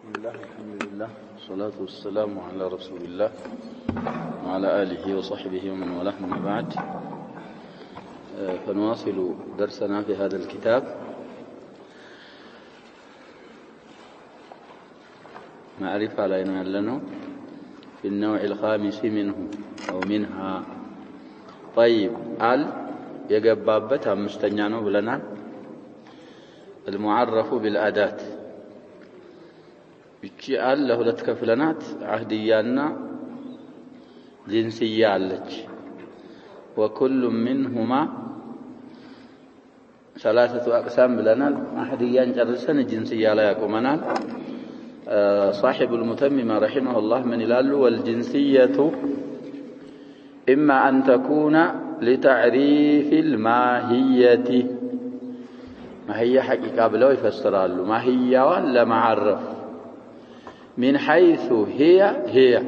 الحمد لله والصلاة والسلام على رسول الله وعلى آله وصحبه ومن والاه أما بعد. فنواصل درسنا في هذا الكتاب معرفة علينا لنا في النوع الخامس منه أو منها. طيب يقبابت مستنيانو بلنا المعرف بالأداة بيجعل له لتكفلنات عهديانا جنسية لك، وكل منهما ثلاثة أقسام بلنا عهديان جرسن جنسية لا يقومنا. صاحب المتمم رحمه الله من الال والجنسية إما أن تكون لتعريف الماهية، ما هي حقيقة بلو يفسرها له ما هي ولا معرف، من حيث هي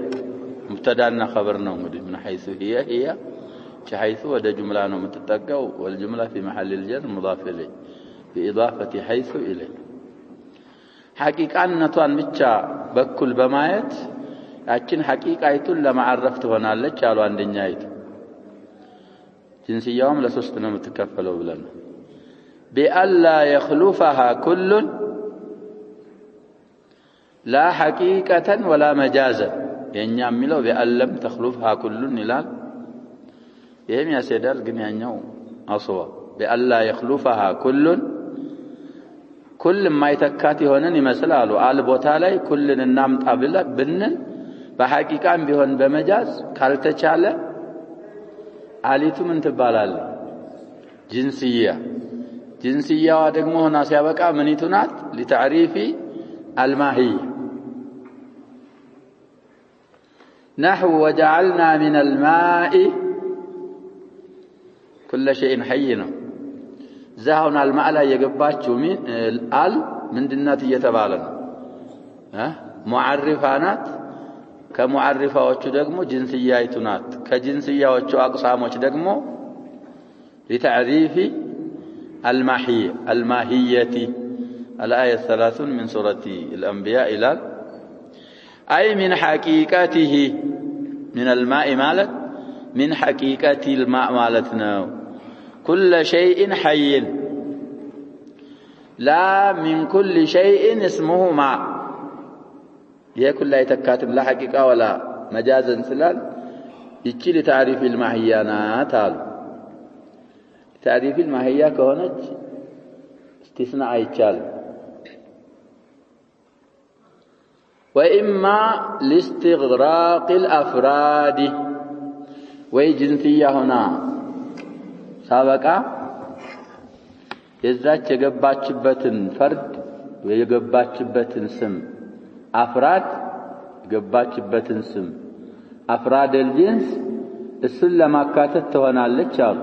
مبتدأنا خبرنا من حيث هي حيث وده جملة متتقى، والجملة في محل الجر مضاف إليه بإضافة حيث إليه. حقيقة نتوان بيتشا بكل بمايت لكن حقيقة يتون لما عرفت هنا لك قالوا عندنا يتو جنسي يوم لسوستنا متكفلوا بلنا بألا يخلفها كل لا حقيقة ولا مجازا، يعني يعملوا بأن لم تخلفها كل نلال يهم يا سيدال قنيانيو أصوى بألا يخلفها كل ما يتكاتي هنا مثلا قال بوتالي كل النام قابلة بنن بحقيقة بيهون بمجاز كالتشالة عليتو من تبالال جنسية ودقمو هنا سيابك منيتونات لتعريف الماهية. نحو وجعلنا من الماء كل شيء حينا زهونا الماء لا يقباتشو من دنات يتبالن معرفانات كمعرفة وچو دقمو جنسياتونات كجنسية وچو أقسام وچو دقمو لتعريف الماهية. الآية 30 من سورة الأنبياء إلى أي من حقيقته من الماء مالت من حقيقة الماء مالتنا كل شيء حي لا من كل شيء اسمه ماء. هي كل يتكاتب لا حقيقة ولا مجازا سلال يتشي لتعريف الماهية تعريف الماهية كهونت استثناء يتشال. وإما لاستغراق الأفراد وجنسية هنا سابقا يزاج يقباتشبتن فرد ويقباتشبتن سم أفراد يقباتشبتن سم أفراد الجنس السلة كاتت هنا للشال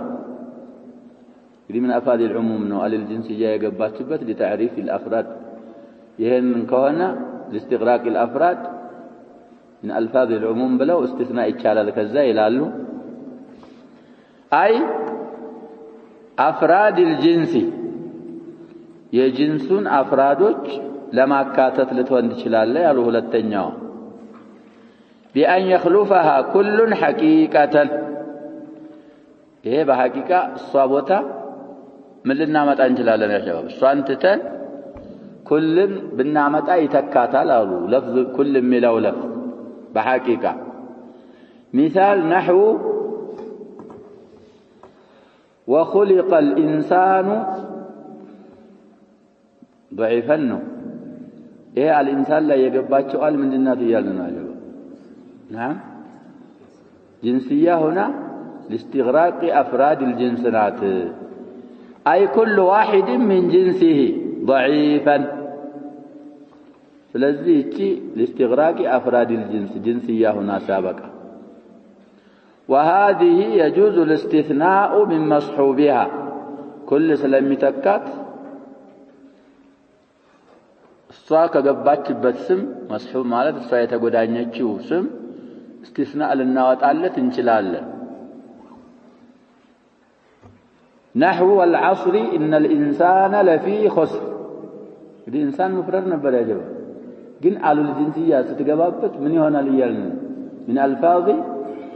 من أفراد العموم نوع الجنس جاء يقباتشبت لتعريف الأفراد يهن كهنا لاستغراق الأفراد من ألفاظ العموم بلو استثناء إتشال لك الزاي لالو أي أفراد الجنس يجنسون أفرادك لما كاتت لتواندش لالي يالوه للتنيو بأن يخلفها كل حقيقة. إيه بحقيقة الصابوتا من للنامة أنجلالنا يا شباب الصانتتان كل بالنعمة يتكاتا لالو لفظ كل ملو لفظ بحقيقة. مثال نحو وخلق الإنسان ضعيفا. إيه الإنسان لا يقبات سؤال من جنات يالنا جبا. نعم جنسية هنا لاستغراق أفراد الجنسات أي كل واحد من جنسه ضعيفا. فلذي لاستغراق أفراد الجنس جنسية هنا سابقة. وهذه يجوز الاستثناء من مصحوبها كل سلم تكات الصاك قبات بسم مصحوب مالت الصاية قدانيتشو سم استثناء للنوات علت انشلال. نحو العصر إن الإنسان لفي خسر الإنسان مفرد نبر يا جماعة ግን አሉል ጅንስያ ስትገባበት ምን ይሆናል ይያልን من الفاظ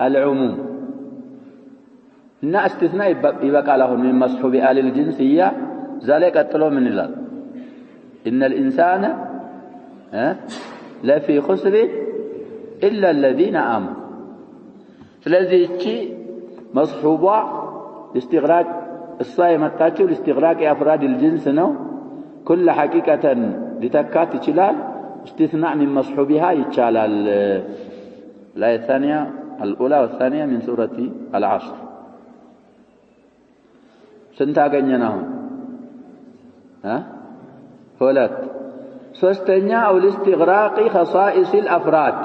العموم እና استثناء ይበቃል አሁን من مسحوب آل الجنسية ዛሬ ቀጥሎ ምን ይላል إن الإنسان لفي خسر إلا الذين آمنوا ስለዚህ እቺ መስሑባ استغراق الصائمታቸው لاستغراق أفراد الجنس ነው كل حقيقة لتكات ይችላል استثناء من مصحوبها يتشالال الآية الثانية الأولى والثانية من سورة العصر سنتاقنيناهم هولات سوستنيا أو الاستغراق خصائص الأفراد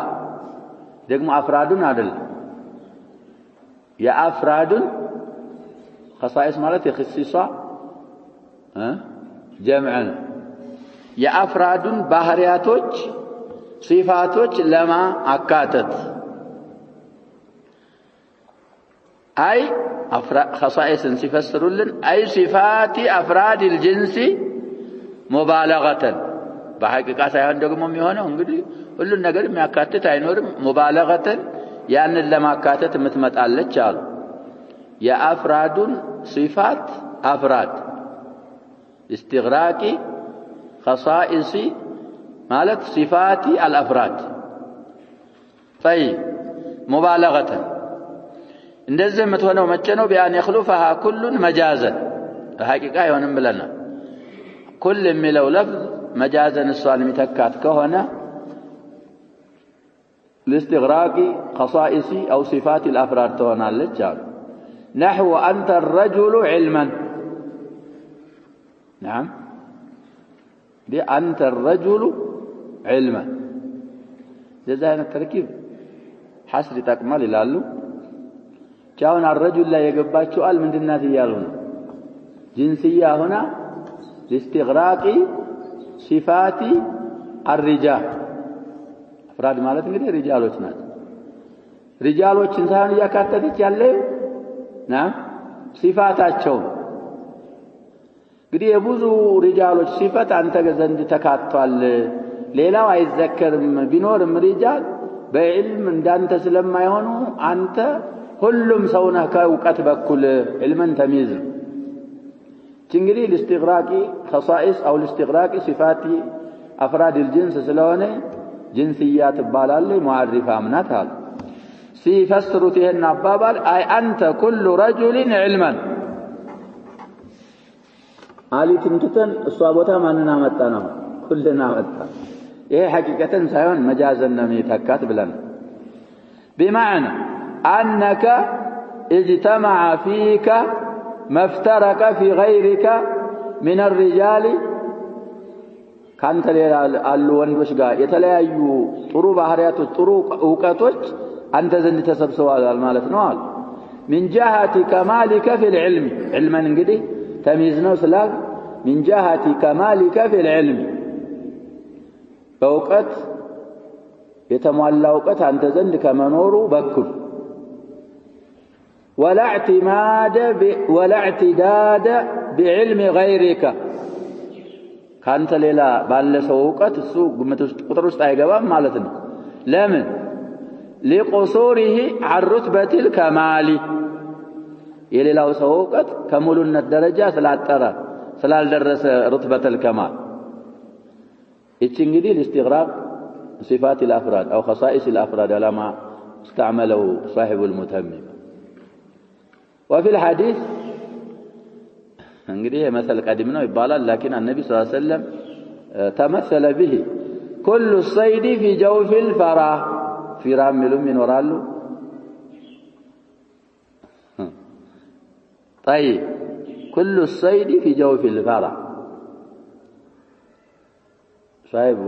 دقم أفراد عدل يا أفراد خصائص مالتي خصيصة جمعا የአፍራዱን ባህሪያቶች صفاتዎች ለማአካተት አይ خصائصን ሲፈስሩልን አይ صفات افراد الجنس مبالغه በሐቂቃ ሳይሆን ደግሞ የሚሆነው እንግዲህ ሁሉን ነገር የሚያካትት አይኖርም مبالغه ያንን ለማካተት የምትመጣለች አሉ የአፍራዱን صفات افراد استغراقي خصائص مالت صفات الافراد طيب مبالغه እንደዚህ የምትሆነው መቼ ነው ቢያን يخلفها كل مجازا በሐቂቃ አይሆንም ብለናል كل የሚለው ለፍዝ መጃዘን እሷን የሚተካት ከሆነ لاستغراق خصائص او صفات الافراد ትሆናለች አሉ نحو انت الرجل علما نعم بأنت الرجل علما جزاء التركيب حصر تكمل ይላሉ ቻውን الرجل ላይ የገባችው አል ምንድናት ይያሉ ጂንሲያ ሆና لاستغراق صفات الرجال افراد ማለት እንግዲህ ሪጃሎች ናቸው ሪጃሎችን ሳይሆን ያካተተች ያለው ና ሲፋታቸው እንግዲህ የብዙ ሪጃሎች ሲፈት አንተ ዘንድ ተካቷል ሌላው አይዘከርም ቢኖርም ሪጃል በዕልም እንዳንተ ስለማይሆኑ አንተ ሁሉም ሰውና ከእውቀት በኩል علمን ተሚዝ እንግዲህ الاستغراق خصائص او الاستغراق صفات افراد الجنس ስለሆነ ጅንስያ ትባላለች ሙዓሪፋ ምናት አለ ሲፈስሩት ይሄን አባባል አይ አንተ كل رجل علما አሊትን ትተን እሷ ቦታ ማንና መጣ ነው ኩልና መጣ ይሄ ሐቂቀተን ሳይሆን መጃዘን ነው የተካት ብለን بمعنى انك اجتمع فيك ما افترق في غيرك من الرجال ካንተ ሌላ አሉ ወንዶች ጋር የተለያዩ ጥሩ ባህሪያቶች ጥሩ ዕውቀቶች አንተ ዘንድ ተሰብስበዋል ማለት ነው አለ من جهة كمالك في العلم علما እንግዲህ تمييز ነው ስላል من جهة كمالك في العلم በእውቀት የተሟላ ዕውቀት አንተ ዘንድ ከመኖሩ በኩል ولا اعتداد بعلم غيرك ካንተ ሌላ ባለ ሰው ዕውቀት እሱ ግምት ውስጥ ቁጥር ውስጥ አይገባም ማለት ነው ለምን لقصوره عن رتبة الكمال የሌላው ሰው ዕውቀት ከሙሉነት ደረጃ ስላጠረ ስላልደረሰ رتبة الكمال እቺ እንግዲህ الاستغراق صفات الافراد او خصائص الافراد على ما استعمله صاحب المتمم وفي الحديث እንግዲህ مثل قديم ነው ይባላል لكن النبي صلى الله عليه وسلم تمثل به كل الصيد في جوف الفرا فيرام ሚሉም ይኖራሉ طيب كل الصيد في جوف الفرا صاحب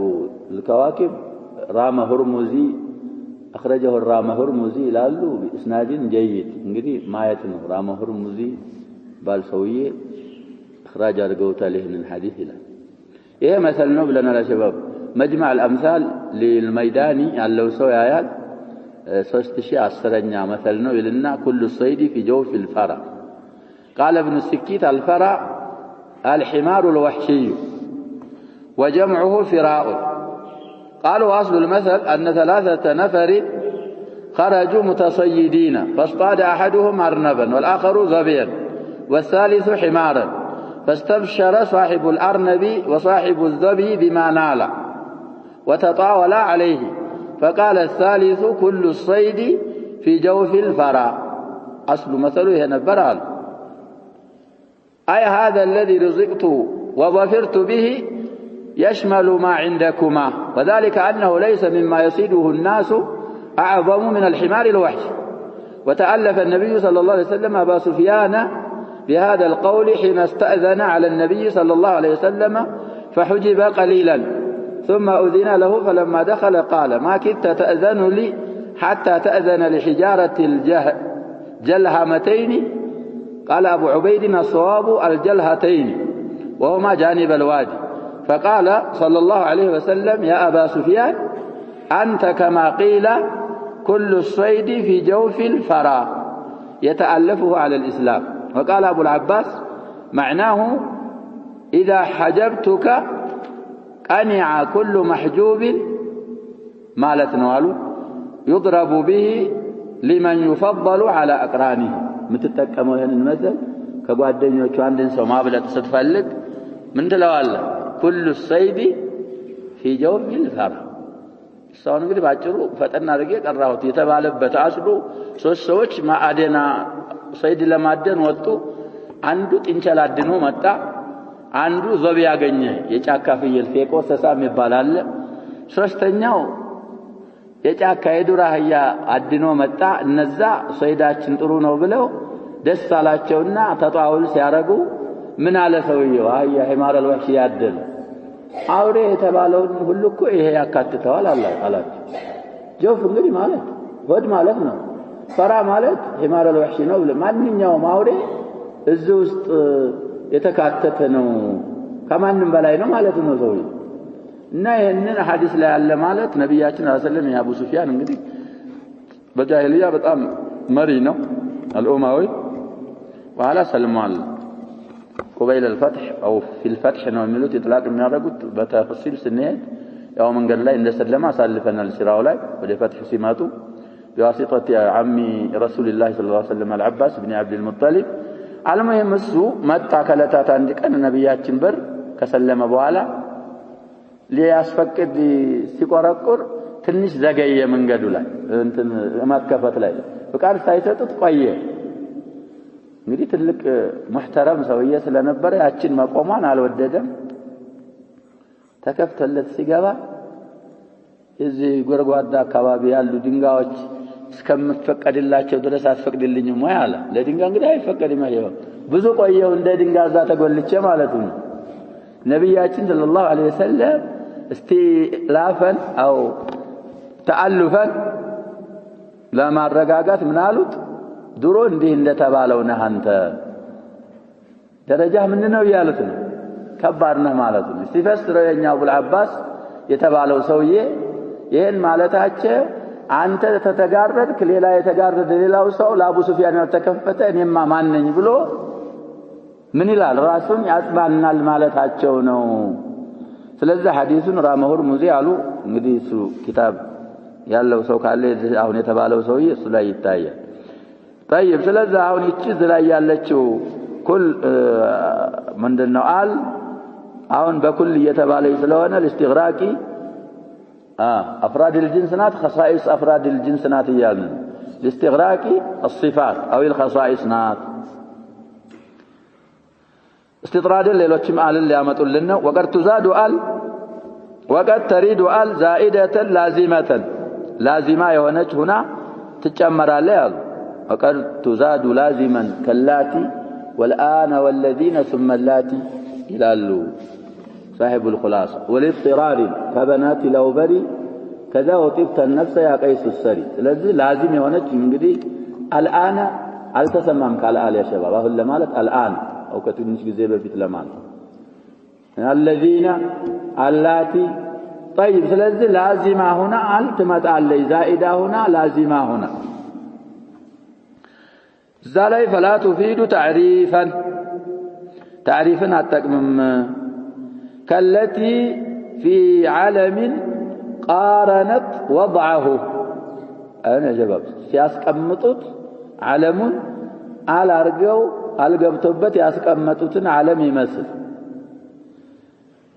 الكواكب رام هرمزي اخرجه الرام هرمزي ይላሉ باسناد جيد እንግዲህ ማየት ነው رام هرمزي ባልሰውዬ اخراج አድርገውታል ይሄንን ሐዲስ ይላል ይሄ مثل ነው ብለናል شباب مجمع الامثال للميداني ያለው ሰው ያያል 3010ኛ مثل ነው ይልና كل الصيد في جوف الفرا قال ابن السكيت الفرا الحمار الوحشي وجمعه فراء قالوا أصل المثل أن 3 نفر خرجوا متصيدين فاصطاد أحدهم أرنبا والآخر ظبيا والثالث حمارا فاستبشر صاحب الأرنب وصاحب الظبي بما نال وتطاول عليه فقال الثالث كل الصيد في جوف الفرا. أصل مثله ينبرال أي هذا الذي رزقت وظفرت به يشمل ما عندكما وذلك أنه ليس مما يصيده الناس أعظم من الحمار الوحش. وتألف النبي صلى الله عليه وسلم أبا سفيان بهذا القول حين استأذن على النبي صلى الله عليه وسلم فحجب قليلا ثم أذن له فلما دخل قال ما كدت تأذن لي حتى تأذن لحجارة الجلهمتين. قال أبو عبيد الصواب الجلهتين وهما جانب الوادي. فقال صلى الله عليه وسلم يا أبا سفيان أنت كما قيل كل الصيد في جوف الفرا يتألفه على الإسلام. وقال أبو العباس معناه إذا حجبتك قنع كل محجوب مالت نواله يضرب به لمن يفضل على أقرانه. متتكموا هنا المثل كقوادين عندن سو ما بلت ستفلق من تلواله كل الصيد في جوف الفرا. ሰውን እንግዲህ ባጭሩ ፈጠና አድርጌ ቀራሁት የተባለበት አስሉ 3 ሰዎች ማዕደና ሰይድ ለማደን ወጡ። አንዱ ጥንቸል አድኖ መጣ። አንዱ ዘብ ያገኘ የጫካ ፍየል ፌቆ ሰሳም ይባላል። ሶስተኛው የጫካ የዱር አህያ አድኖ መጣ። እነዛ ሰይዳችን ጥሩ ነው ብለው ደስ አላቸውና ተጣውል ሲያረጉ ምን አለ ሰውየው አህያ ሒማር አልወህሽ ያደል አውሬ የተባለውን ሁሉ እኮ ይሄ ያካትተዋል አላቸው። ጆፍ እንግዲህ ማለት ወድ ማለት ነው። ፈራ ማለት ሒማር አልወህሽ ነው። ማንኛውም አውሬ እዚህ ውስጥ የተካተተ ነው ከማንም በላይ ነው ማለት ነው ሰውየው። እና ይሄንን ሐዲስ ላይ ያለ ማለት ነብያችን ሰለላሁ ዐለይሂ ወሰለም የአቡ ሱፊያን እንግዲህ በጃሂልያ በጣም መሪ ነው አልኡማዊ وعلى سلمان قبيل الفتح أو في الفتح ነው የሚሉት ኢጥላቅ የሚያደርጉት በተፍሲል ስንሄድ ያው መንገድ ላይ እንደሰለማ አሳልፈናል ሲራው ላይ ወደ ፈትህ ሲመጡ بواسطة عم رسول الله صلى الله عليه وسلم العباس بن عبد المطلب المهم እሱ መጣ ከለታት አንድ ቀን ነብያችን በር ከሰለመ በኋላ ሊያስፈቅድ ሲቆረቁር ትንሽ ዘገየ መንገዱ ላይ እንትን ማከፈት ላይ ፍቃድ ሳይሰጡት ቆየ። እንግዲህ ትልቅ ሙህተረም ሰውዬ ስለነበረ ያችን መቆሟን አልወደደም። ተከፍተለት ሲገባ እዚህ ጎርጓዳ አካባቢ ያሉ ድንጋዮች እስከምፈቀድላቸው ድረስ አትፈቅድልኝም ወይ አለ። ለድንጋይ እንግዲህ አይፈቀድም አይደለም። ብዙ ቆየው እንደ ድንጋይ እዛ ተጎልቼ ማለት ነው። ነብያችን ሰለላሁ ዐለይሂ ወሰለም استلافا أو تألفا لما الرقاقات من آلوت درون دي اللي تبالونا أنت درجة مننا ويالتنا كبارنا مالتنا استفسروا يا أبو العباس يتبالو سوية يهن مالتها أنت تتقارد كليلا يتقارد ليلا وسو لا أبو سفيان يتكفت أن يما مانن يبلو من الال راسون يأتبعنا المالتها ونو ስለዚህ ሐዲሱን ራመሁር ሙዚ አሉ። እንግዲህ እሱ ኪታብ ያለው ሰው ካለ አሁን የተባለው ሰውዬ እሱ ላይ ይታያል። طيب ስለዚህ አሁን እቺ ዝላይ ያለችው ኩል ምንድነው አል አሁን በኩል እየተባለ ስለሆነ الاستغراقي افراد الجنس ናት خصائص افراد الجنس ናት ይያልን الاستغراقي الصفات او الخصائص ናት። استطراد ሌሎችም አልን ሊያመጡልን ነው። وقد تزاد ال وقد تريد ال زائده لازمه لازمه የሆነች ሁና ትጨመራለች ያሉ وقد تزاد لازما كاللاتي والآن والذين ثم اللاتي ይላሉ صاحب الخلاصه والاضطرار كبنات لوبري كذا وطبت النفس يا قيس السري. ስለዚህ لازم የሆነች እንግዲህ الآن አልተሰማም ካለ አለ ያ ሸባብ አሁን ለማለት الآن أو كتنش جزيبة في تلمان الذين اللاتي. طيب سلازي لازمة هنا التمت علي زائدة هنا لازمة هنا زالي فلا تفيد تعريفا التقمم كالتي في علم قارنت وضعه أنا جباب ሲያስቀምጡት ዓለሙን አላርገው አልገብቶበት ያስቀመጡትን ዓለም ይመስል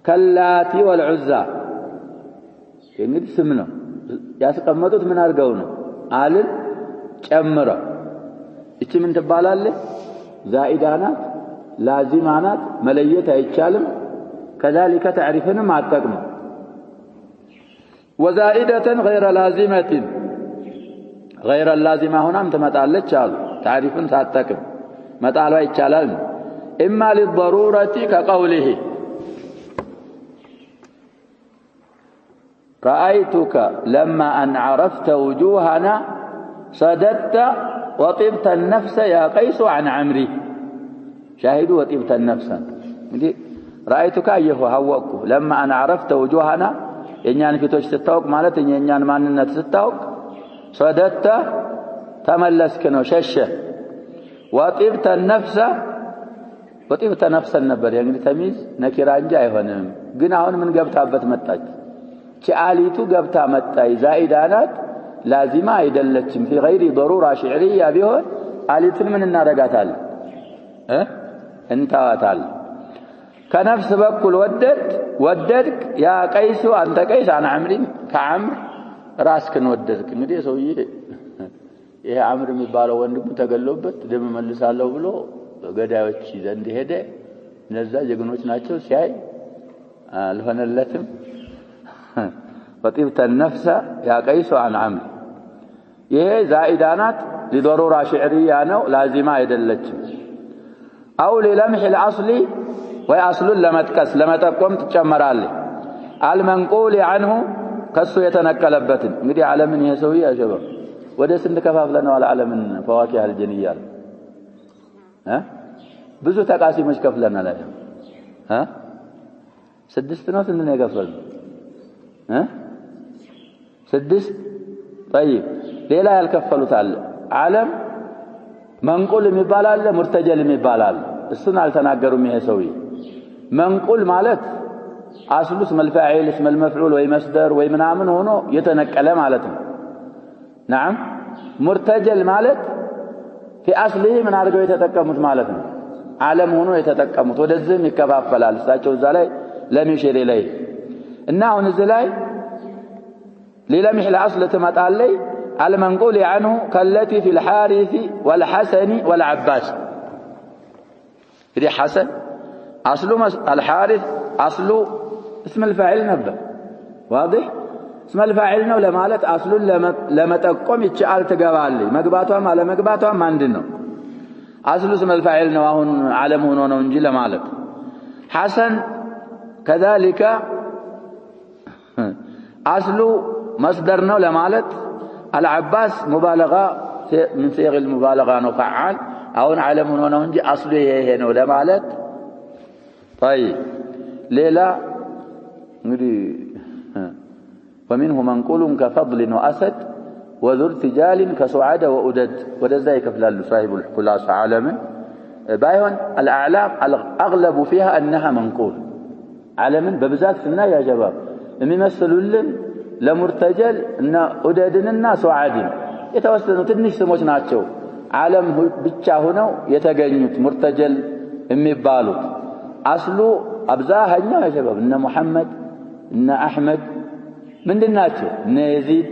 ከላቲ ወልዑዛ እንግዲህ ስም ነው ያስቀመጡት ምን አርገው ነው አልን ጨምረው እቺ ምን ትባላለች ዛኢዳ ናት ላዚማ ናት መለየት አይቻልም كذلك تعرفንም አጠቅሙ وزائدة غير لازمة غير اللازمة هنا تمጣለች አሉ تعرفን ሳጠቅም መጣሏ ይቻላል إما للضرورة كقوله رأيتك لما أن عرفت وجوهنا صددت وطبت النفس يا قيس عن عمري شاهدوا وطبت النفس رأيتك أيه هوأك لما أن عرفت وجوهنا የኛን ፊቶች ስታውቅ ማለት የኛን ማንነት ስታውቅ صددت ተመለስክ ነው ሸሸ وطبت النفس وطبت نفسا ነበር እንግዲህ ተሚዝ ነኪራ እንጂ አይሆንም ግን አሁን ምን ገብታበት መጣች ቻሊቱ ገብታ መጣይ ዛኢዳ ናት ላዚማ አይደለችም في غير ضروره شعريه ቢሆን አሊትን ምን እናረጋታለን እንታዋታለን ከነፍስ በኩል ወደድክ ያ ቀይሱ አንተ ቀይስ አን አምሪን ከአምር ራስክን ወደድክ እንግዲህ ሰውዬ ይሄ አምር የሚባለው ወንድሙ ተገሎበት ደም መልሳለሁ ብሎ ገዳዮች ዘንድ ሄደ እነዛ ጀግኖች ናቸው ሲያይ አልሆነለትም وطبت النفس يا قيس عن عمرو ይሄ ዛኢዳ ናት لضروره شعريه ነው ላዚማ አይደለችም او للمح الاصل ويأصل ለመጥቀስ ለመጠቆም ትጨመራለች المنقول عنه ከሱ የተነቀለበትን እንግዲህ ዓለምን ይሄ ሰውዬ ያሸበው ወደ ስንት ከፋፍለነው ዓለምን فواكه الجنيه ብዙ ተቃሲሞች ከፍለናል አይደል ስድስት ነው ስንት ነው የከፈልነው ስድስት طيب ሌላ ያልከፈሉት አለ ዓለም መንቁል የሚባል አለ ሙርተጀል የሚባል አለ እሱን አልተናገሩም ይሄ ሰውዬ መንቁል ማለት አስሉ اسم الفاعل اسم المفعول ወይ መስደር ወይ ምናምን ሆኖ የተነቀለ ማለት ነው نعم ሙርተጀል ማለት في اصله ምን አድርገው የተጠቀሙት ማለት ነው ዓለም ሆኖ የተጠቀሙት ወደዚህም ይከፋፈላል እሳቸው እዛ ላይ ለሚሽር ላይ እና አሁን እዚህ ላይ للمح الاصل تمጣለይ المنقول عنه كالتي في الحارث والحسن والعباس إذا حسن أصله الحارث أصله اسم الفاعل نبه واضح اسم الفاعل ነው ለማለት أصله لما تقوم ይቻል ተገባለይ መግባቷም አለ መግባቷም አንድ ነው أصله اسم الفاعل ነው አሁን ዓለም ሆኖ ነው እንጂ ለማለት حسن كذلك أصله مصدر ነው ለማለት العباس مبالغه من صيغ المبالغه ነው فعال አሁን ዓለም ሆኖ ነው እንጂ اصله ይሄ ነው ለማለት طيب ليلى እንግዲህ ومنه منقول كفضل واسد وذو ارتجال كسعاد وأدد ወደዛ ይከፍላሉ صاحب الخلاص عالما بايون الاعلام الاغلب فيها انها منقول عالما በብዛት እና ያ ጀባብ የሚመስሉልን ለሙርተጀል እና ኡደድንና ሱዓድን የተወሰኑ ትንሽ ስሞች ናቸው ዓለም ብቻ ሆነው የተገኙት ሙርተጀል የሚባሉት አስሉ አብዛኛው ያሸበብ እነ መሐመድ እነ አህመድ ምንድናቸው እነ የዚድ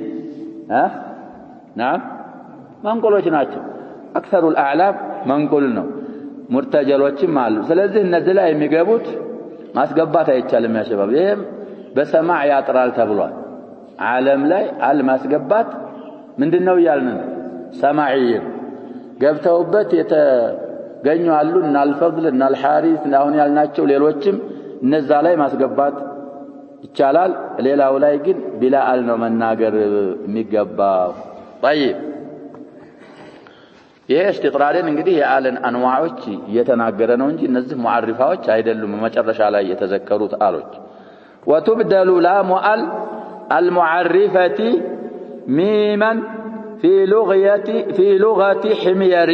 نعم መንቁሎች ናቸው اكثر الاعلام መንቁል ነው ሙርተጀሎችም አሉ ስለዚህ እነዚህ ላይ የሚገቡት ማስገባት አይቻልም ያሸበብ ይሄም በሰማዕ ያጥራል ተብሏል ዓለም ላይ አልማስገባት ምንድነው ያልነው ሰማዒ ገብተውበት የተገኙ አሉ እና الفضل እና الحارث አሁን ያልናቸው ሌሎችም እነዛ ላይ ማስገባት ይቻላል ሌላው ላይ ግን ቢላአል ነው መናገር የሚገባው طيب ይሄ استطرادን እንግዲህ የአለን አንዋዖች እየተናገረ ነው እንጂ እነዚህ ሙዓሪፋዎች አይደሉም መጨረሻ ላይ የተዘከሩት አሎች وتبدل لام المعرفة ميما في لغة حمير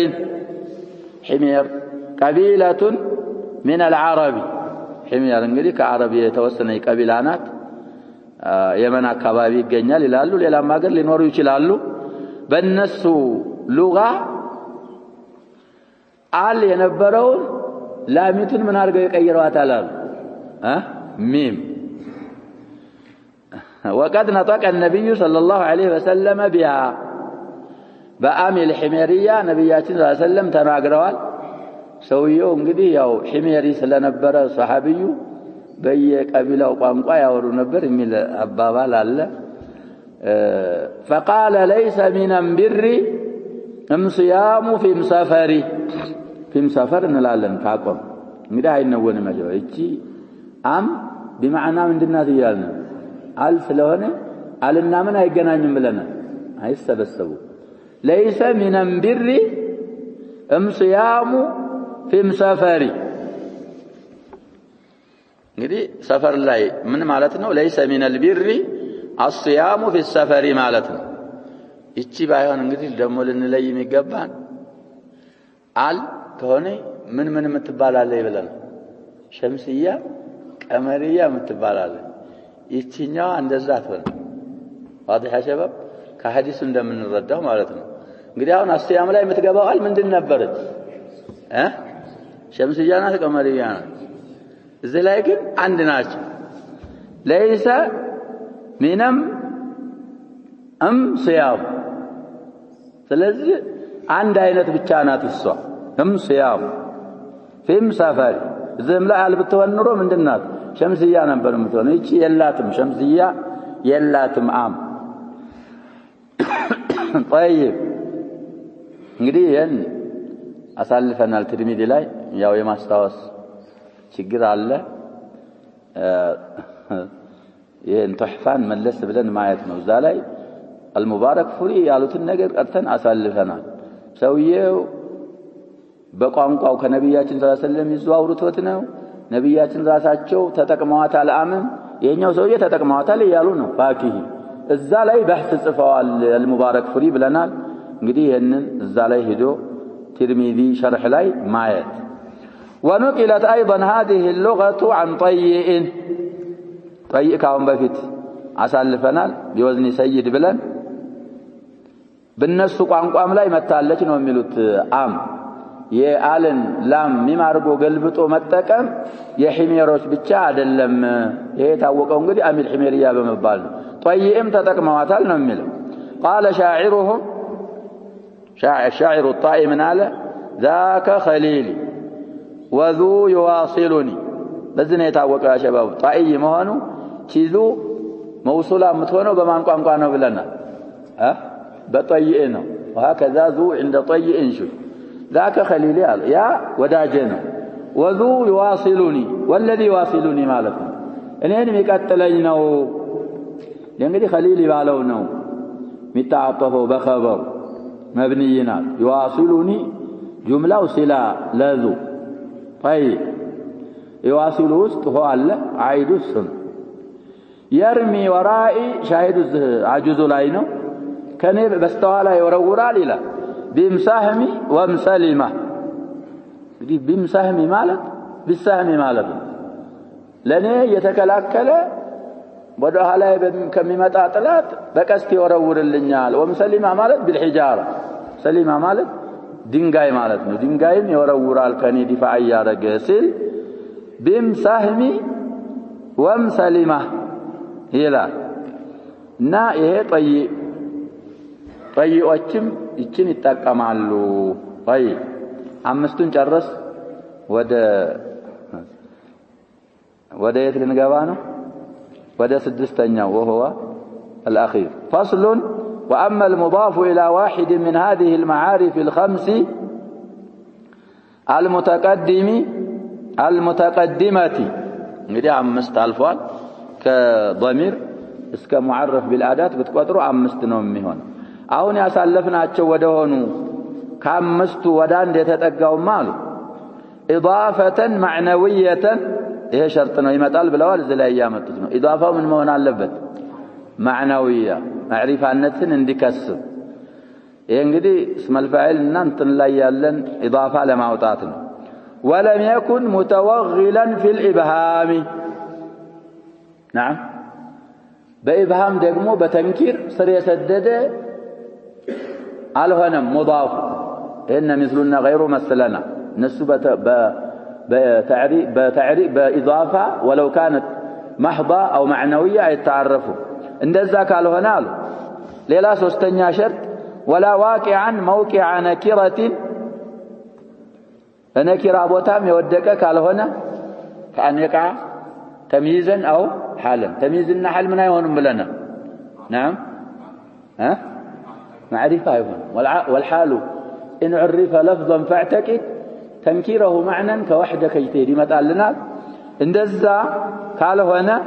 حمير قبيلة من العرب حمير እንግዲህ ከአረብ የተወሰነ ቀቢላ ናት የመን አካባቢ ይገኛል ይላሉ ሌላም ሀገር ሊኖሩ ይችላሉ በእነሱ ሉጋ አል የነበረውን ላሚቱን ምን አድርገው የቀየሯታል አሉ ሚም وقد نطق النبي صلى الله عليه وسلم بها بأم الحميرية نبياتنا صلى الله عليه وسلم ተናግረዋል ሰውየው እንግዲህ ያው ሒሜሪ ስለነበረ ሱሐቢዩ በየቀቢላው ቋንቋ ያወሩ ነበር የሚል አባባል አለ فقال ليس من البر صيام في مسافر እንላለን ታቆም እንግዲህ አይነወን ማለት እቺ አም بمعنى ምንድናት ይያልን አል ስለሆነ አልና ምን አይገናኝም ብለናል አይሰበሰቡ ليس من البر صيام في مسافر እንግዲህ ሰፈር ላይ ምን ማለት ነው ليس من البر الصيام في السفر ማለት ነው እቺ ባይሆን እንግዲህ ደሞ ልንለይ የሚገባን አል ከሆነ ምን የምትባላለ ይብለን ሸምስያ ቀመሪያ የምትባላለ ይቺኛው እንደዛ አትሆን واضح يا شباب ከሐዲሱ እንደምንረዳው ማለት ነው እንግዲህ አሁን አስያም ላይ የምትገባው አል ምንድን ነበረች ሸምስያ ናት ቀመሪያ ናት እዚህ ላይ ግን አንድ ናቸው ليس منم صيام ስለዚህ አንድ አይነት ብቻ ናት እሷ صيام في مسافر ዝም ላይ አልብትሆን ኑሮ ምንድናት ሸምስያ ነበር የምትሆነው እቺ የላትም ሸምስያ የላትም አም طيب እንግዲህ ይሄን አሳልፈናል ትርሚዚ ላይ ያው የማስታወስ ችግር አለ ይሄን ተህፋን መለስ ብለን ማየት ነው እዛ ላይ المبارك ፍሪ ያሉትን ነገር ቀርተን አሳልፈናል ሰውየው በቋንቋው ከነብያችን ሰለላሁ ዐለይሂ ወሰለም ይዘዋውሩት ነው ነብያችን ራሳቸው ተጠቅመዋታል አምን የኛው ሰውዬ ተጠቅመዋታል ይያሉ ነው ፋኪህ እዛ ላይ በህስ ጽፈዋል المبارك ፍሪ ብለናል እንግዲህ ይሄንን እዛ ላይ ሄዶ ትርሚዚ ሸርህ ላይ ማየት ونقلت ايضا هذه اللغه عن طيء ካሁን በፊት አሳልፈናል ቢወዝኒ ሰይድ ብለን በነሱ ቋንቋም ላይ መታለች ነው የሚሉት አም የአልን ላም ሚማርጎ ገልብጦ መጠቀም የሒሜሮች ብቻ አይደለም ይሄ ታወቀው እንግዲህ አሚል ሒሜሪያ በመባል ነው طيئም ተጠቅመዋታል ነው የሚለው قال شاعرهم شاعر الطائي من على ذاك خليلي وذو يواصلني በዚህ ነው የታወቀው يا شباب طائي መሆኑ ቺዙ موصولا የምትሆነው በማን ቋንቋ ነው ብለናል በطيئ ነው وهكذا ذو عند طيئ شو ذاك خليلي يا ወዳጀነው وذو يواصلني والذي يواصلني ማለት ነው እኔን የሚቀጥለኝ ነው እንግዲህ خليلي ባለው ነው የሚታጠፈው በخبر مبنينا يواصلني جمله صله لذو طيب يواصل ውስጥ هو አለ عيد السن يرمي ورائي شاهد عجوز ላይ ነው ከኔ በስተኋላ ይወረውራል ይላል بمساهمي ومسلمه እንግዲህ بمساهمي ማለት بساهمي ማለት ለኔ የተከላከለ ወደ ኋላ ከሚመጣ ጥላት በቀስት ይወረውርልኛል ومسلمه ማለት بالحجاره سليمه ማለት ድንጋይ ማለት ነው ድንጋይም ይወረውራል ከኔ ዲፋዕ ያረገ ሲል بمساهمي ومسلمه ይላል እና ይሄ طيئዎችም ይችን ይጣቀማሉ طيب አምስቱን ጨረስ ወደ የት ልንገባ ነው ወደ ስድስተኛው وهو الأخير فصل وأما المضاف إلى واحد من هذه المعارف الخمس المتقدمة እንግዲህ አምስት አልፏል ከضمير እስከ معرف بالأداة بتقدروا አምስት ነው የሚሆነው አሁን ያሳለፍናቸው ወደ ሆኑ ከአምስቱ ወደ አንድ የተጠጋው ማሉ إضافة معنوية ይሄ ሸርጥ ነው ይመጣል ብለዋል እዚህ ላይ ያመጡት ነው ኢዳፋው ምን መሆን አለበት معنوية معرفانነትን እንዲከስብ ይሄ እንግዲህ اسم الفاعل እና እንትን ላይ ያለን ኢዳፋ ለማውጣት ነው ولم يكن متوغلا في الإبهام نعم በኢብሃም ደግሞ በተንኪር ስር የሰደደ አልሆነም ሙዳፍ إن مثلنا غير مثلنا نسب بتعريب بإضافة ولو كانت محضة أو معنوية يتعرفوا እንደዛ ካልሆነ አሉ ሌላ ሶስተኛ ሸርጥ ولا واقعا موقع نكرة نكرة ቦታም የወደቀ ካልሆነ كأن يقع تمييزا أو حالا تمييزنا حال من አይሆንም ብለና نعم معرفة አይሆን والحال إن عرف لفظا فاعتقد تنكيره معنى كوحدة كيتير يمتعلنا اندزا قال هنا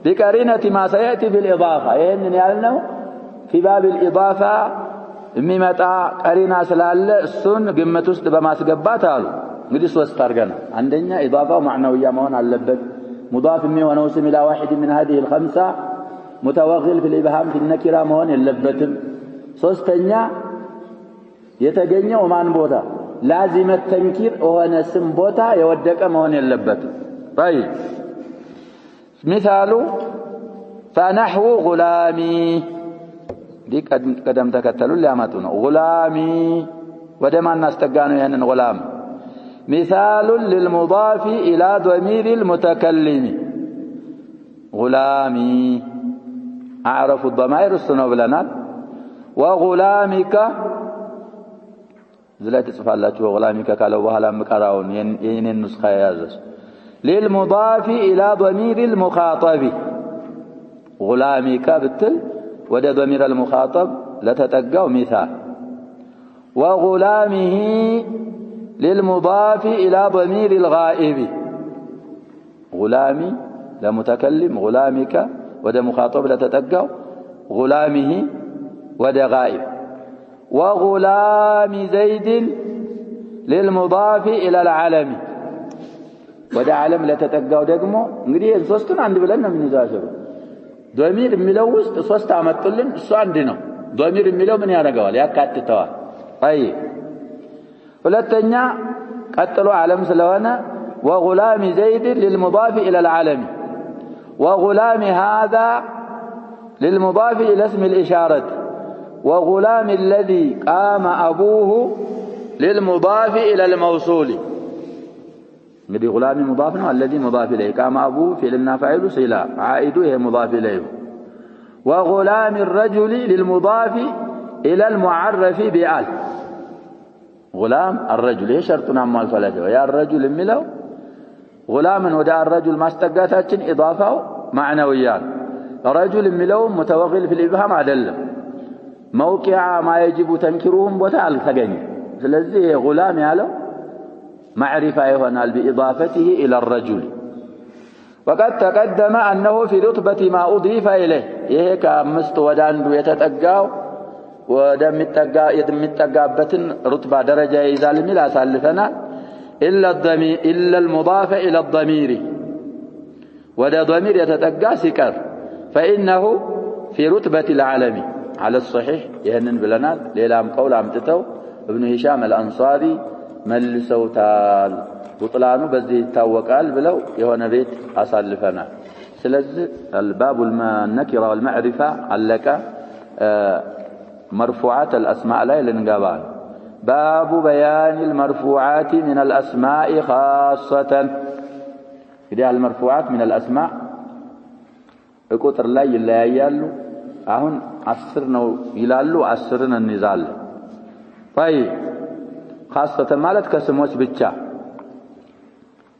بقرينة ما سيأتي بالإضافة إنني يعلنه في باب الإضافة ممتع قرينة سلال السن قمة وسط بما سقبات قالوا قدس واسترقنا عندنا إضافة معنوية مهون على اللبك مضاف منه ونوسم إلى واحد من هذه الخمسة متوغل في الإبهام في النكرة مهون اللبتم سوستنيا የተገኘው ማን ቦታ لازم التنكير وهو اسم ቦታ የወደቀ መሆን የለበትም طيب مثال فنحو غلامي دي قدم ተከተሉ ሊያመጡ ነው غلامي ወደ ማን አስተጋነው ያንን غلام مثال للمضاف الى ضمير المتكلم غلامي اعرف الضمائر السنه ብለናል وغلامك زلات تصفالاችሁ وغلامك قالوا በኋላ መቀራውን የኔን ንስኻ ያዘስ للمضاف الى ضمير المخاطب غلامك بتل وده ضمير المخاطب لتتقوا مثال وغلامه للمضاف الى ضمير الغائب غلامي لمتكلم غلامك وده مخاطب لتتقوا غلامه وده غائب وغلام زيد للمضاف الى العالم وده عالم لتتقاو ደግሞ እንግዲህ ሶስቱን አንድ ብለን ነው የምንይዛቸው ضمير የሚለው ውስጥ ሶስት አመጡልን እሱ አንድ ነው ضمير የሚለው ምን ያደርጋል ያካትተዋል አይ ሁለተኛ ቀጥሎ ዓለም ስለሆነ وغلام زيد للمضاف الى العالم وغلام هذا للمضاف الى اسم الاشاره وغلام الذي قام أبوه للمضاف إلى الموصول الذي غلام مضاف الذي مضاف إليه قام أبوه فعلنا فاعل صلة عائده مضاف إليه وغلام الرجل للمضاف إلى المعرف بآل غلام الرجل شرطنا مال ثلاثة يا الرجل ملو غلاما وداء الرجل ما استقاتاتين إضافة معنويان رجل ملو متوغل في الإبهام عدل موقع ما يجب تنكيرهم بوتا التغني ስለዚህ غلام ያለው معرفة ይሆናል بإضافته إلى الرجل وقد تقدم أنه في رتبة ما أضيف إليه ይሄ ከአምስት ወደ አንዱ የተጠጋው ወደሚጠጋበትን ሩትባ ደረጃ ይዛል ሚል አሳልፈናል إلا المضاف إلى الضمير ወደ ضمير የተጠጋ ሲቀር فإنه في رتبة العالم على الصحيح يهنن بلنال ليلام قول امتتو ابن هشام الأنصاري ملسوتال بطلانو بذي يتاوقال بلو يهون بيت أصالفنا سلز الباب النكرة والمعرفة علك مرفوعات الأسماء لا لنقابان باب بيان المرفوعات من الأسماء خاصة إذا المرفوعات من الأسماء እቁጥር ላይ ይለያያሉ አሁን 10 ነው ይላሉ 10ን እንይዛለን طيب خاصة ማለት ከስሞች ብቻ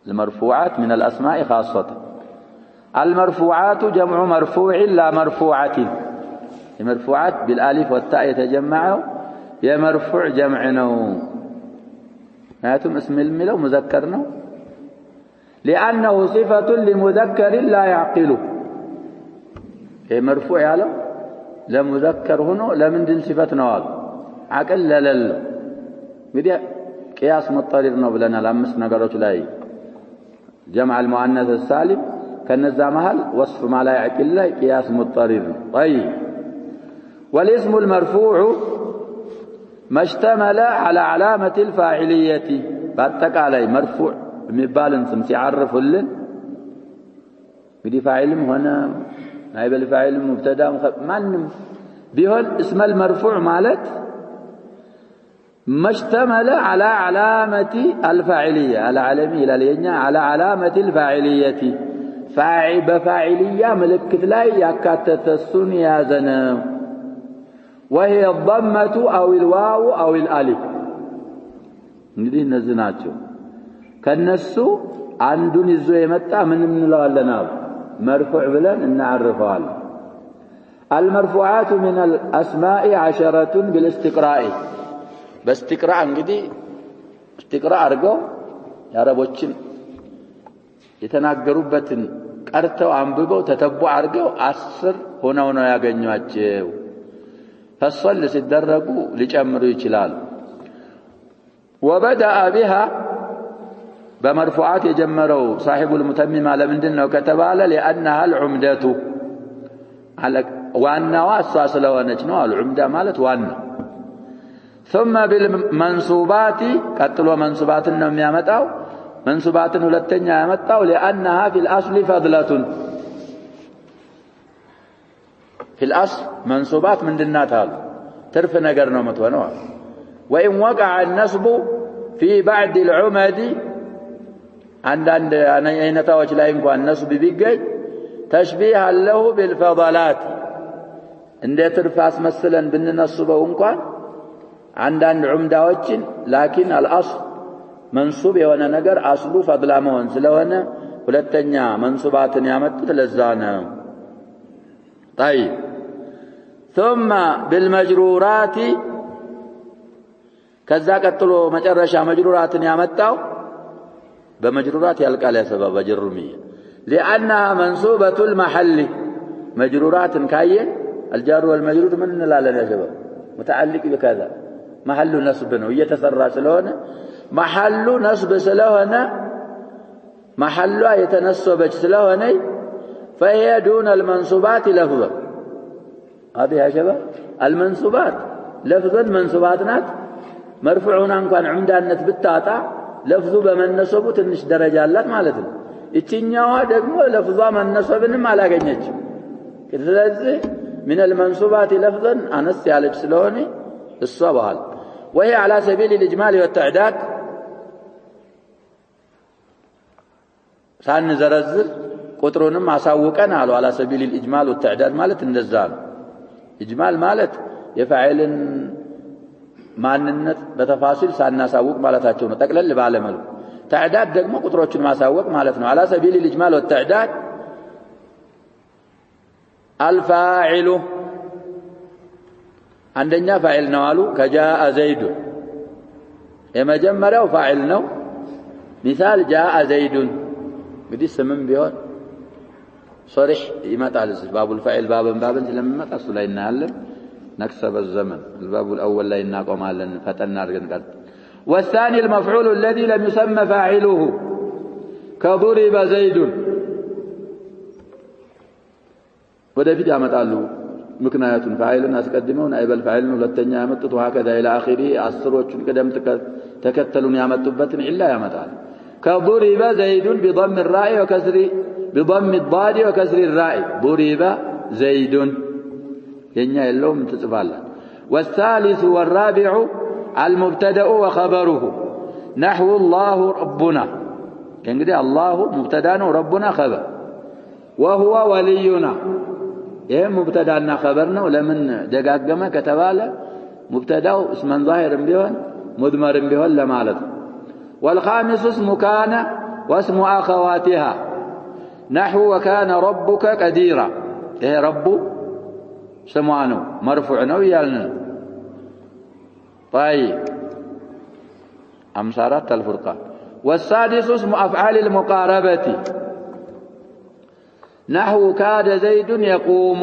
المرفوعات من الأسماء خاصة المرفوعات جمع مرفوع لا مرفوعة المرفوعات بالالف والتاء يتجمعوا يا مرفوع جمع ነው اسم الملو مذكر ነው لأنه صفة لمذكر لا يعقله مرفوع ያለው ለሙዘከር ሆኖ ለምንድን ሲፈት ነው አሉ አቀል ለለል እንግዲህ قياس مضطرد ነው ብለናል አምስት ነገሮች ላይ جمع المؤنث السالم ከነዛ መሃል وصف ما لا يعقل ላይ قياس مضطرد طيب والاسم المرفوع ما اشتمل على علامة الفاعلية በአጠቃላይ مرفوع የሚባልን ስም ሲያርፉልን እንግዲህ ፋዒልም ሆነ نائب الفاعل مبتدا ማንም ቢሆን اسم المرفوع ማለት ما اشتمل على علامة الفاعلية على علامة الى على علامة الفاعلية بفاعلية ملكت ላይ ያካተተ እሱን ያዘነ وهي الضمة أو الواو أو الالف እንግዲህ እነዚህ ናቸው ከነሱ አንዱን ይዞ የመጣ ምን እንለዋለን مرفوع ብለን እናعرفዋለን المرفوعات من الاسماء 10 بالاستقراء باستقراء እንግዲህ استقراء አድርገው ያረቦችን የተናገሩበትን ቀርተው አንብበው ተተብው አድርገው 10 ሆነው ነው ያገኟቸው ፈصل ሲደረጉ ሊጨምሩ ይችላል وبدأ بها بمرفوعات يجمروا صاحب المتممة لمندن وكتبال لأنها العمدة على وانا واساس لونج نو العمدة مالت وانا ثم بالمنصوبات قتلوا منصوبات انهم يمطاو منصوبات ሁለተኛ ያመጣው لأنها في الأصل فضلة في الأصل منصوبات ምንድናት አሉ ትርፍ ነገር ነው መተወነው وإن وقع النصب في بعض العمد عندنا አይነታዎች ላይ እንኳን ነስብ ቢገኝ تشبيه له بالفضلات እንደ ትርፍ አስመስለን ብንነስበው እንኳን አንዳንድ ዑምዳዎችን لكن الاصل منصوب የሆነ ነገር አስሉ ፈضላ መሆን ስለሆነ ሁለተኛ መንሱባትን ያመጡት ለዛ ነው طيب ثم بالمجرورات ከዛ ቀጥሎ መጨረሻ መጅሩራትን ያመጣው بمجرورات يلقى لها سبب جرمية لأنها منصوبة المحل مجرورات كاية الجار والمجرور من لا لنا سبب متعلق بكذا محل نصب ويتسرى سلونا محل نصب سلونا محل يتنصب سلونا فهي دون المنصوبات لفظا هذه يا شباب المنصوبات لفظا منصوباتنا مرفوعون كان عمدانة بالتاطع لفظ በመነሰቡ ትንሽ ደረጃ አላት ማለት ነው እቺኛዋ ደግሞ ለፍዟ መነሰብንም አላገኘች ስለዚህ من المنصوبات لفظا انس ያለች ስለሆነ እሷ በኋላ وهي على سبيل الاجمال والتعداد ሳንዘረዝር ቁጥሩንም አሳውቀን አሉ على سبيل الاجمال والتعداد ማለት እንደዛ ነው اجمال ማለት የፋዒልን ማንነት በተፋሲል ሳናሳውቅ ማለታቸው ነው ጠቅለል ባለ መልኩ تعداد ደግሞ ቁጥሮችን ማሳወቅ ማለት ነው على سبيل الاجمال والتعداد الفاعل አንደኛ ፋዒል ነው አሉ ከጃአ ዘይድ የመጀመሪያው ፋዒል ነው مثال جاء زيد እንግዲህ ስምም ቢሆን صريح ይመጣል ባቡ الفاعل ባብን ስለሚመጣ እሱ ላይ እናያለን نكسب الزمن الباب الأول لا ينقوم على فتنا رجل والثاني المفعول الذي لم يسمى فاعله كضرب زيد وده في جامعة قالوا مكناية فاعل أسقدمون أي بالفاعل ولتني يمتط وهكذا إلى آخره عصروش قدم تكتلون يمتبت إلا يمتال كضرب زيد بضم الراء وكسر بضم الضاد وكسر الراء ضرب زيد ينيا اللوم تتفعلها والثالث والرابع المبتدأ وخبره نحو الله ربنا يعني الله مبتدأ وربنا خبر وهو ولينا ይሄ ሙብተዳና ኸበር ነው ለምን ደጋገመ ከተባለ ሙብተዳው እስመን ዛሂርም ቢሆን ሙድመርም ቢሆን ለማለት ነው والخامس اسم كان واسم اخواتها نحو وكان ربك قديرا ይሄ رب سموا ነው مرفوع ነው ይያልን طيب 54 الفرقان والسادس اسم افعال المقاربه نحو كاد زيد يقوم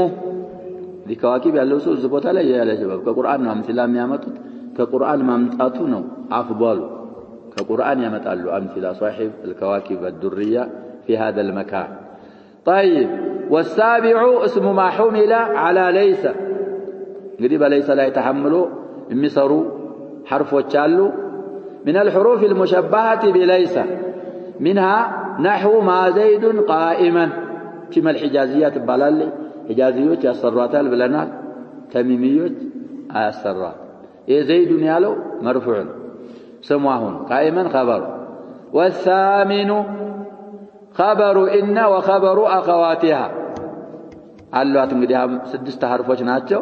لكواكب ያለው ሰው ዝቦታ ላይ ያለ ጀባብ ከቁርአን ነው አምስላ የሚያመጡት ከቁርአን ማምጣቱ ነው አፍضل كقرآن يمتعلو أمثلة صاحب الكواكب الدرية في هذا المكان طيب والسابع اسم ما حمل على ليس قريب ليس لا يتحملوا مصروا حرف وتشالو من الحروف المشبهة بليس منها نحو ما زيد قائما كما الحجازيات بالالي حجازيوች ያሰሯታል ብለናል ተሚሚዮች አያሰሯት የዘይዱን ያለው مرفوع سموهن قائما خبر والثامن خبر إن وخبر أخواتها علوات እንግዲህ ስድስት ሐርፎች ናቸው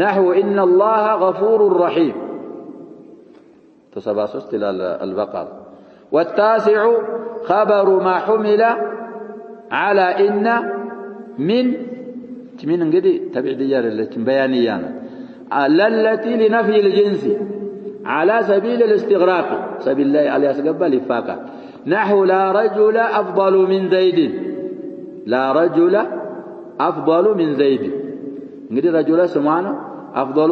نحو إن الله غفور رحيم 73 إلى البقرة والتاسع خبر ما حمل على إن من እንግዲህ ተብዒድያ አይደለችም በያንያ ነው التي لنفي الجنس على سبيل الاستغراق سبيل الله عليه يسقبل لفاقا نحو لا رجل أفضل من زيد لا رجل أفضل من زيد እንግዲህ رجل سمعنا أفضل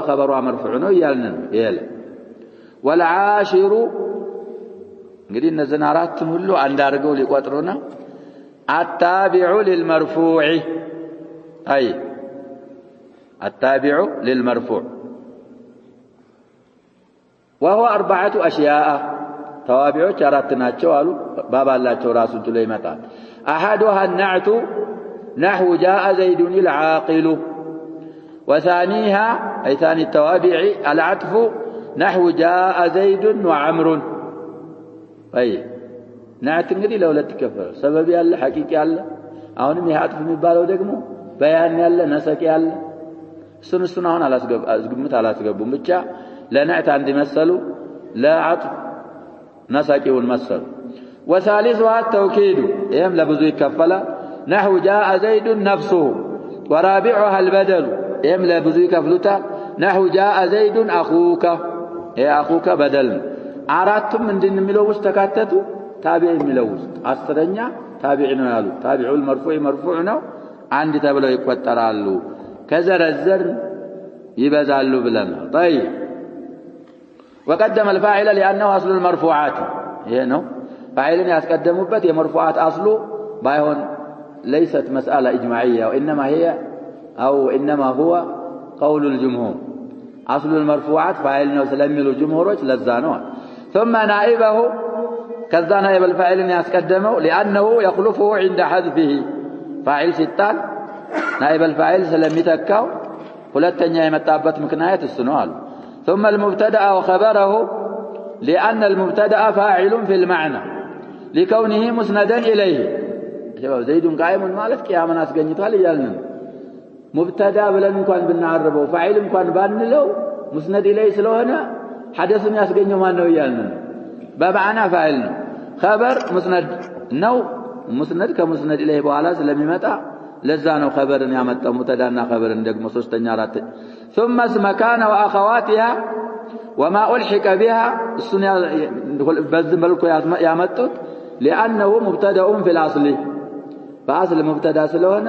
خبر مرفوع ነው ይያልን ይያል والعاشر እንግዲህ እነዚህን አራቱን ሁሉ አንድ አድርገው ሊቆጥሩና التابع للمرفوع أي التابع للمرفوع وهو 4 أشياء توابعዎች አራት ናቸው አሉ ባባላቸው ራሱን ጥሎ ይመጣል احدها النعت نحو جاء زيد العاقل وثانيها اي ثاني التوابع العطف نحو جاء زيد وعمر اي نعت እንግዲህ ለሁለት ይከፈላል ሰበብ ያለ ሐቂቂ ያለ አሁንም ይሃጥፍ የሚባለው ደግሞ በያን ያለ ነሰቂ ያለ እሱን አሁን አላስገቡም አላስገቡም ብቻ ለነዕት አንድ መሰሉ ለዓጥፍ ነሰቂውን መሰሉ وثالثها التوكيد يم لبዙ ይከፈላል نحو جاء زيد نفسه ورابعها البدل يم لبዙ ይከፍሉታል نحو جاء زيد اخوك يا اخوك بدل አራቱም እንደሚለው ውስጥ ተካተቱ ታቢዕ የሚለው ውስጥ አስረኛ ታቢዕ ነው ያሉ ታቢዑል መርፉዕ ነው አንድ ተብለው ይቆጠራሉ ከዘረዘር ይበዛሉ ብለናል طيب وقدم الفاعل لانه اصل المرفوعات ይሄ ነው فاعلን ያስቀደሙበት የመርፉዓት አስሉ ባይሆን ليست مساله اجماعيه وانما هو قول الجمهور اصل المرفوعات فاعل ነው ስለሚሉ ጀምሁሮች ለዛ ነው ثم نائبه كذا نائب الفاعل يسقدمه لانه يخلفه عند حذفه فاعل ሲጣል نائب الفاعل ስለሚተካው ሁለተኛ የመጣበት ምክንያት እሱ ነው አሉ ثم المبتدا وخبره لان المبتدا فاعل في المعنى لكونه مسندا اليه شباب زيد قائم ማለት ቂያማን አስገኝቷል ይላልን مبتدا ብለን እንኳን ብናረበው فاعل እንኳን ባንለው مسند اليه ስለሆነ حدثን ያስገኘው ማን ነው ይላልን በማዕና فاعل ነው خبر مسند ነው مسند كمسند اليه በኋላ ስለሚመጣ ለዛ ነው خبርን ያመጣው مبتداና خبርን ደግሞ ሶስተኛ አራት ثم اسم كان واخواتها وما الحق بها السنه በዚህ መልኩ ያመጡት لانه مبتدا في الاصل فاصل مبتدا ስለሆነ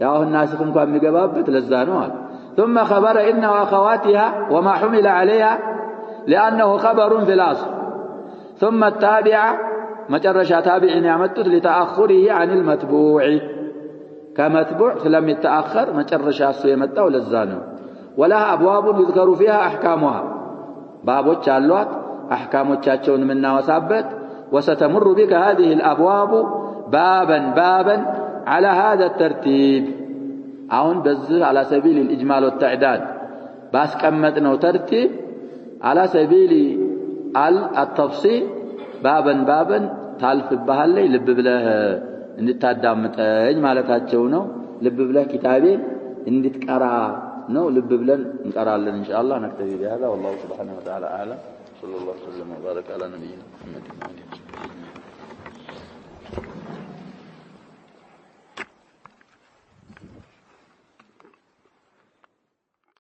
ያው الناسخ እንኳን የሚገባበት ለዛ ነው አለ ثم خبر ان واخواتها وما حمل عليها لانه خبر في الاصل ثم التابع مجرش تابعين ያመጡት لتاخره عن المتبوع كمتبوع لم يتاخر مجرش እሱ የመጣው ለዛ ነው ولها ابواب يذكر فيها احكامها بابوች አሏት احكامዎቻቸውን ምናወሳበት وستمر بك هذه الابواب بابا على هذا الترتيب አሁን በዚህ على سبيل الاجمال والتعداد ባስቀመጥነው ተርቲብ على سبيل التفصيل بابا ታልፍብሃል ላይ ልብ ብለህ እንድታዳምጠኝ ማለታቸው ነው ልብ ብለህ ኪታቤን እንድትቀራ ነው ልብ ብለን እንቀራለን ኢንሻአላህ نكتفي بهذا والله سبحانه وتعالى اعلم صلى الله وسلم وبارك على نبينا محمد